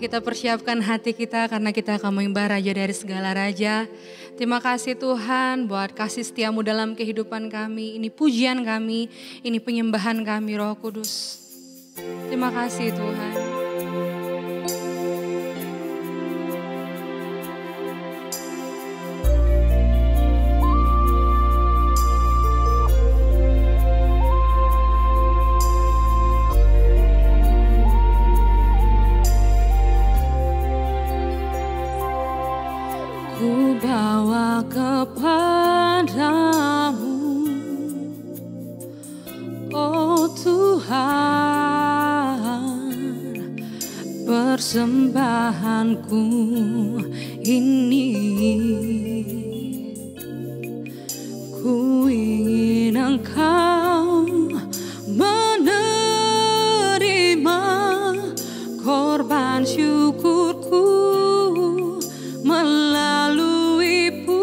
kita persiapkan hati kita karena kita akan menyembah Raja dari segala Raja. Terima kasih Tuhan buat kasih setiamu dalam kehidupan kami. Ini pujian kami, ini penyembahan kami Roh Kudus. Terima kasih Tuhan. Ku bawa kepadamu, oh Tuhan, persembahanku ini. Ku ingin Engkau menerima korban syukurku melalui pujian.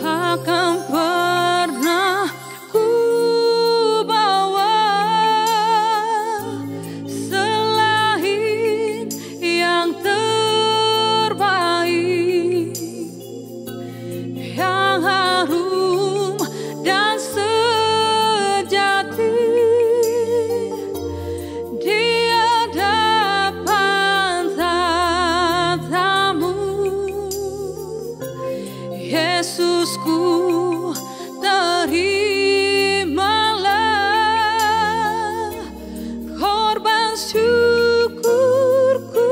Takkan pernah ku bawa selain yang terbaik, yang harum dan sejati. Yesusku, terimalah korban syukurku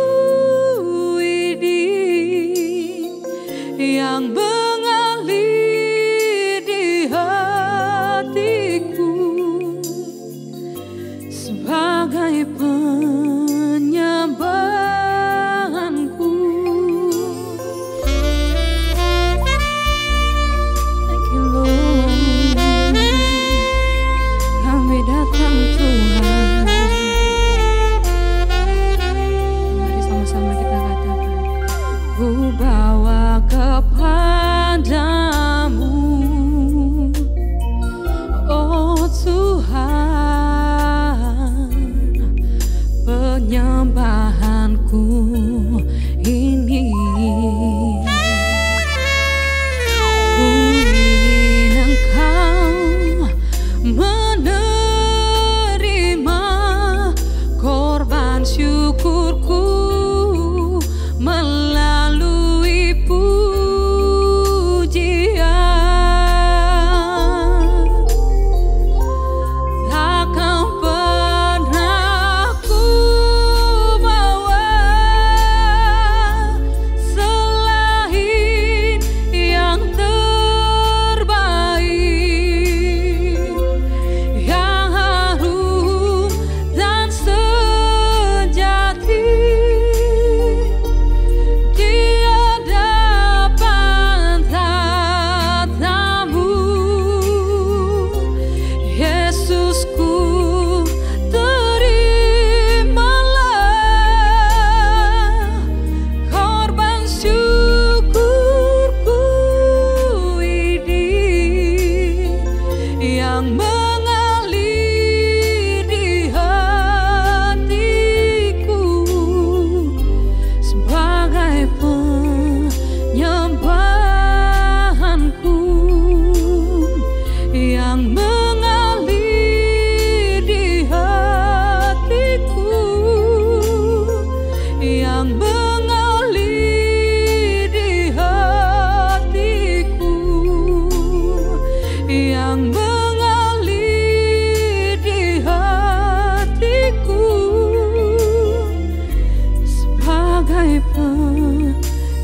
ini yang mengalir di hatiku sebagai penyembahanku. Ku bawa kepadamu, oh Tuhan, penyembahanku ini. Ku ingin Engkau menerima korban syukurku melalui pujian. Takkan pernah ku bawa selain yang terbaik, yang harum dan sejati.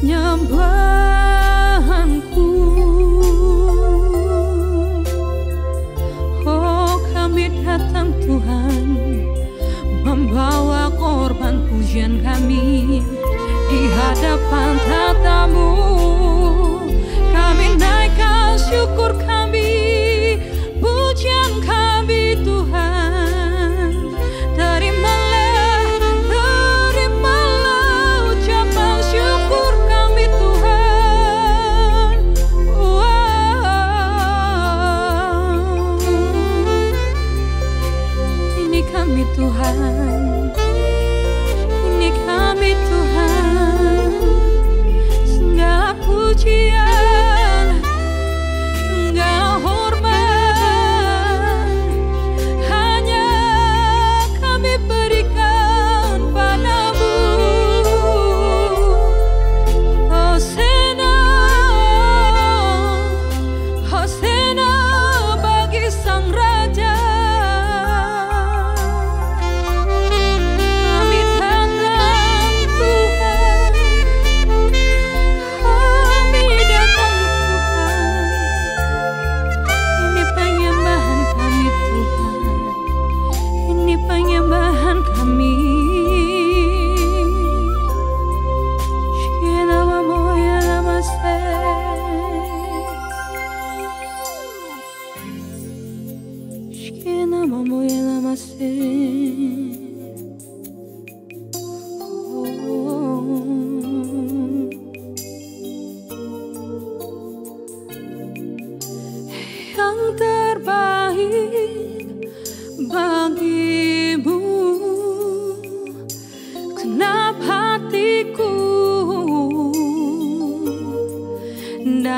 Penyembahanku, oh kami datang Tuhan, membawa korban pujian kami di hadapan tatamu. Kami naikkan syukur kami, pujian kami Tuhan. Terimalah ucapan syukur kami Tuhan.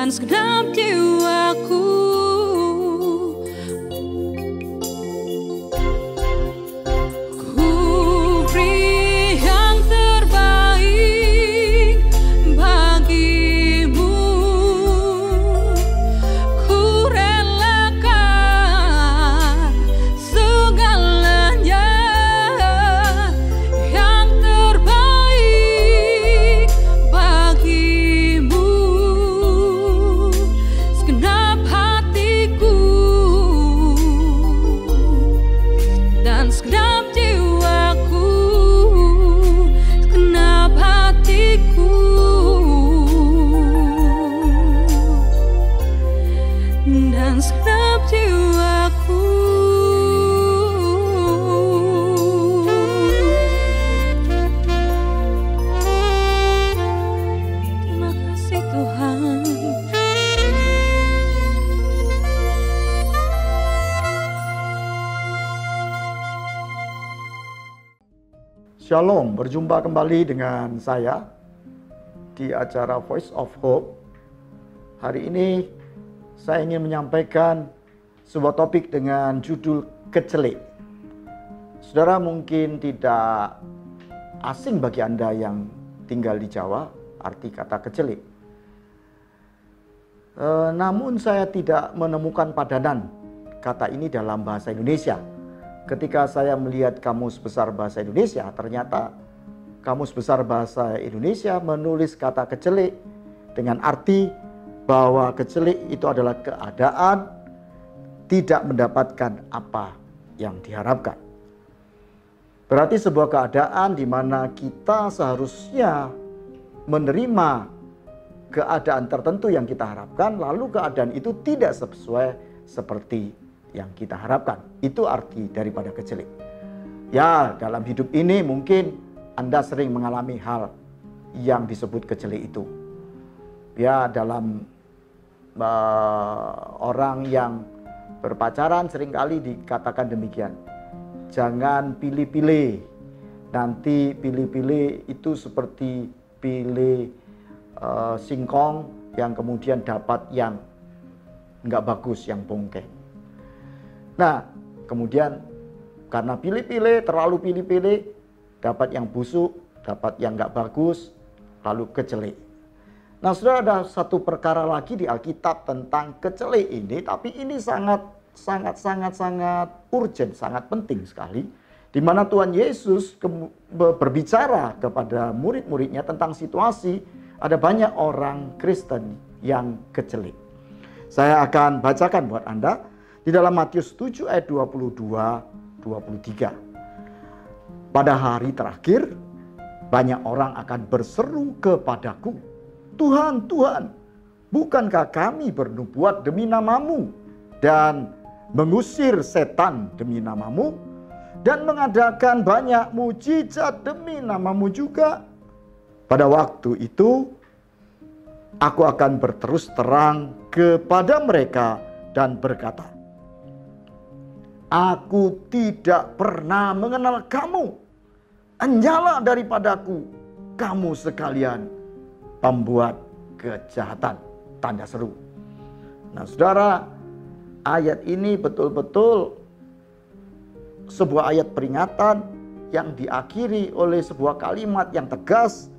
dan segenap jiwaku. Ku beri yang terbaik bagimu. Ku relakan segalanya yang terbaik bagimu. Segenap hatiku dan segenap jiwaku, segenap hatiku dan segenap jiwaku. Terima kasih Tuhan. Shalom, berjumpa kembali dengan saya di acara Voice of Hope. Hari ini saya ingin menyampaikan sebuah topik dengan judul kecelik. Saudara mungkin tidak asing bagi Anda yang tinggal di Jawa arti kata kecelik. Namun saya tidak menemukan padanan kata ini dalam bahasa Indonesia. Ketika saya melihat Kamus Besar Bahasa Indonesia, ternyata Kamus Besar Bahasa Indonesia menulis kata kecelik dengan arti bahwa kecelik itu adalah keadaan tidak mendapatkan apa yang diharapkan. Berarti sebuah keadaan di mana kita seharusnya menerima keadaan tertentu yang kita harapkan, lalu keadaan itu tidak sesuai seperti yang kita harapkan. Itu arti daripada kecelik. Ya, dalam hidup ini mungkin Anda sering mengalami hal yang disebut kecelik itu. Ya, dalam orang yang berpacaran seringkali dikatakan demikian. Jangan pilih-pilih. Nanti pilih-pilih itu seperti pilih singkong yang kemudian dapat yang nggak bagus, yang bongkeh. Nah, kemudian karena pilih-pilih, terlalu pilih-pilih, dapat yang busuk, dapat yang nggak bagus, lalu kecelik. Nah, sudah ada satu perkara lagi di Alkitab tentang kecelik ini, tapi ini sangat urgent, sangat penting sekali, di mana Tuhan Yesus berbicara kepada murid-muridnya tentang situasi ada banyak orang Kristen yang kecelik. Saya akan bacakan buat Anda. Di dalam Matius 7 ayat 22-23. Pada hari terakhir, banyak orang akan berseru kepadaku, Tuhan, Tuhan, bukankah kami bernubuat demi namamu dan mengusir setan demi namamu dan mengadakan banyak mujizat demi namamu juga? Pada waktu itu, aku akan berterus terang kepada mereka dan berkata, aku tidak pernah mengenal kamu. Enyala daripadaku, kamu sekalian pembuat kejahatan. Tanda seru. Nah, saudara, ayat ini betul-betul sebuah ayat peringatan yang diakhiri oleh sebuah kalimat yang tegas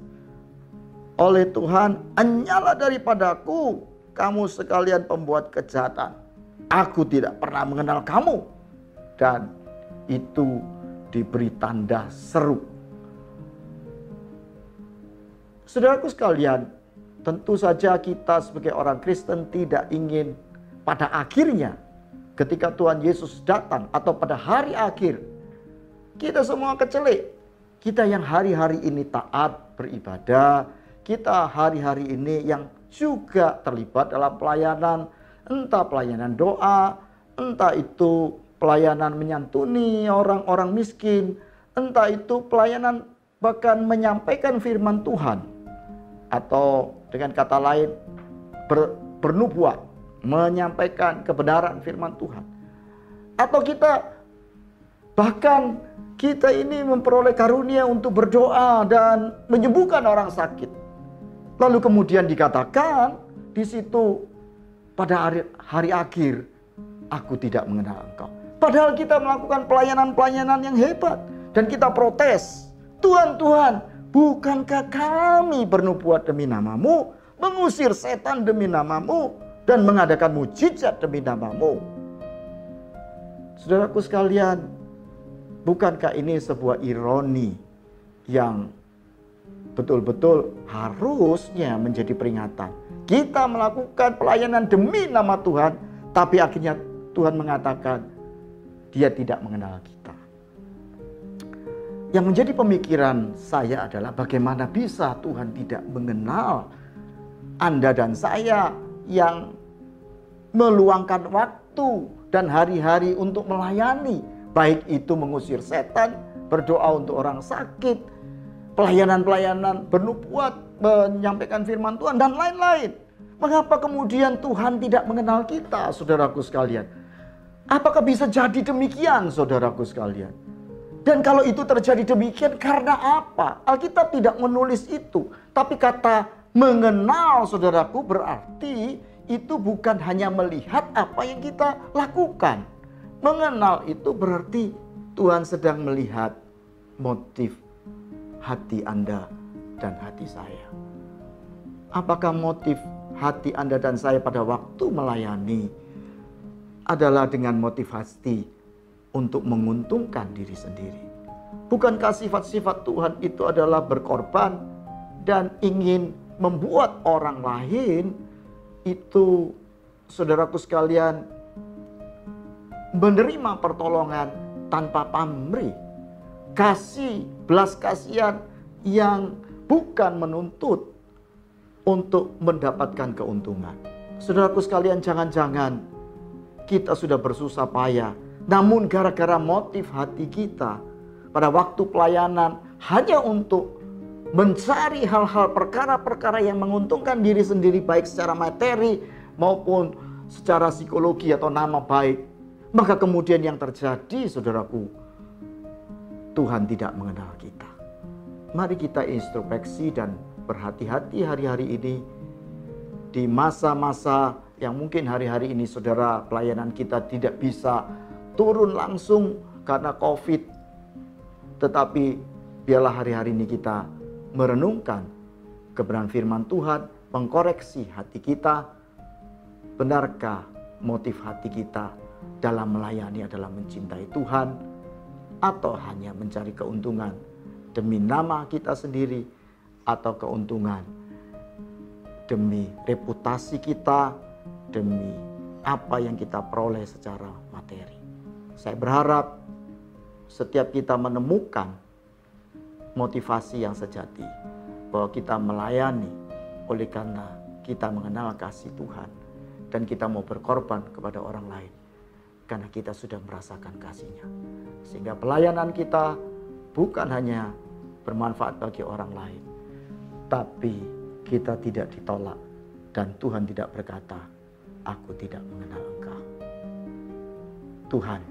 oleh Tuhan. Enyala daripadaku, kamu sekalian pembuat kejahatan. Aku tidak pernah mengenal kamu. Dan itu diberi tanda seru. Saudaraku sekalian, tentu saja kita sebagai orang Kristen tidak ingin pada akhirnya ketika Tuhan Yesus datang atau pada hari akhir kita semua kecelik. Kita yang hari-hari ini taat beribadah, kita hari-hari ini yang juga terlibat dalam pelayanan, entah pelayanan doa, entah itu pelayanan menyantuni orang-orang miskin, entah itu pelayanan bahkan menyampaikan firman Tuhan, atau dengan kata lain bernubuat, menyampaikan kebenaran firman Tuhan. Atau bahkan kita ini memperoleh karunia untuk berdoa dan menyembuhkan orang sakit. Lalu kemudian dikatakan di situ pada hari akhir, aku tidak mengenal engkau. Padahal kita melakukan pelayanan-pelayanan yang hebat. Dan kita protes, Tuhan, Tuhan, bukankah kami bernubuat demi namamu, mengusir setan demi namamu, dan mengadakan mujizat demi namamu? Saudaraku sekalian, bukankah ini sebuah ironi yang betul-betul harusnya menjadi peringatan? Kita melakukan pelayanan demi nama Tuhan, tapi akhirnya Tuhan mengatakan Dia tidak mengenal kita. Yang menjadi pemikiran saya adalah bagaimana bisa Tuhan tidak mengenal Anda dan saya yang meluangkan waktu dan hari-hari untuk melayani. Baik itu mengusir setan, berdoa untuk orang sakit, pelayanan-pelayanan bernubuat, menyampaikan firman Tuhan, dan lain-lain. Mengapa kemudian Tuhan tidak mengenal kita, saudaraku sekalian? Apakah bisa jadi demikian, saudaraku sekalian? Dan kalau itu terjadi demikian, karena apa? Alkitab tidak menulis itu. Tapi kata mengenal, saudaraku, berarti itu bukan hanya melihat apa yang kita lakukan. Mengenal itu berarti Tuhan sedang melihat motif hati Anda dan hati saya. Apakah motif hati Anda dan saya pada waktu melayani adalah dengan motivasi untuk menguntungkan diri sendiri? Bukankah sifat-sifat Tuhan itu adalah berkorban dan ingin membuat orang lain itu, saudaraku sekalian, menerima pertolongan tanpa pamrih, kasih, belas kasihan yang bukan menuntut untuk mendapatkan keuntungan? Saudaraku sekalian, jangan-jangan kita sudah bersusah payah, namun gara-gara motif hati kita pada waktu pelayanan hanya untuk mencari hal-hal, perkara-perkara yang menguntungkan diri sendiri, baik secara materi maupun secara psikologi atau nama baik, maka kemudian yang terjadi, saudaraku, Tuhan tidak mengenal kita. Mari kita introspeksi dan berhati-hati hari-hari ini, di masa-masa yang mungkin hari-hari ini saudara, pelayanan kita tidak bisa turun langsung karena COVID. Tetapi biarlah hari-hari ini kita merenungkan kebenaran firman Tuhan, mengkoreksi hati kita. Benarkah motif hati kita dalam melayani adalah mencintai Tuhan, atau hanya mencari keuntungan demi nama kita sendiri, atau keuntungan demi reputasi kita, demi apa yang kita peroleh secara materi? Saya berharap setiap kita menemukan motivasi yang sejati, bahwa kita melayani oleh karena kita mengenal kasih Tuhan, dan kita mau berkorban kepada orang lain karena kita sudah merasakan kasih-Nya. Sehingga pelayanan kita bukan hanya bermanfaat bagi orang lain, tapi kita tidak ditolak dan Tuhan tidak berkata, "Aku tidak mengenal engkau." Tuhan